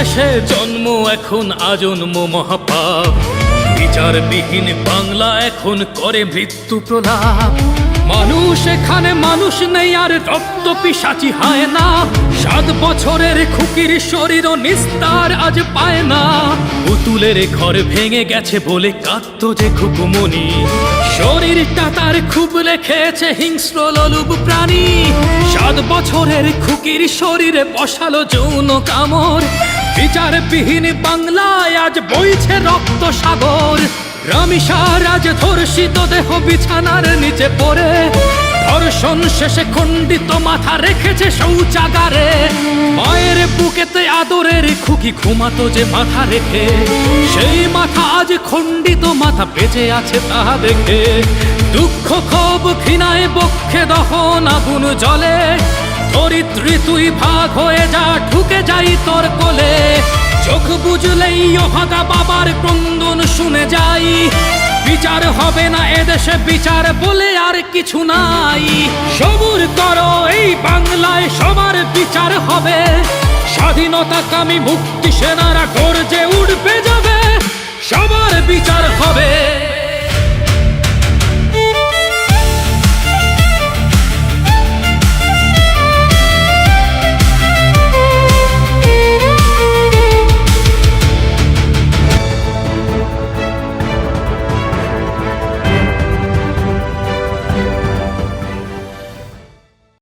দেশে জন্ম এখন আজন্ম মহাপাপ। বিচারবিহীন বাংলা এখন করে মৃত্যু প্রলাপ। মানুষ এখানে মানুষ নেই আর রক্ত পিশাচি হয় না। 7 বছরের খুকির শরীরও নিস্তার আজ পায় না। পুতুলের ঘর ভেঙে গেছে বলে কাঁদতো যে খুকুমনি, শরীরটা তার খুব লেখেছে হিংস্র লোলুপ প্রাণী। 7 বছরের খুকির শরীরে বসালো যৌন কামড়। বিচারবিহীন বাংলায় আজ বইছে রক্ত সাগর। রামিসার আজ ধর্ষিত দেহ বিছানার নিচে পড়ে, ধর্ষণ শেষে খণ্ডিত মাথা রেখেছে শৌচাগারে। মায়ের বুকেতে আদরের খুকি ঘুমাতো যে মাথা রেখে, সেই মাথা আজ খণ্ডিত মাথা বেঁচে আছে তা দেখে। দুঃখ ক্ষোভ ঘৃণায় বক্ষে দহন আগুন জ্বলে, ধরিত্রী তুই ভাগ হয়ে যা, ঢুকে যাই তোর কোলে। চোখ বুঝলেই অভাগা বাবার ক্রন্দন শুনে যাই। বিচার হবে না এদেশে, বিচার বলে আর কিছু নাই। সবুর করো এই বাংলায় সবার বিচার হবে। স্বাধীনতাকামী মুক্তি সেনারা গর্জে উঠবে যাবে, সবার বিচার হবে।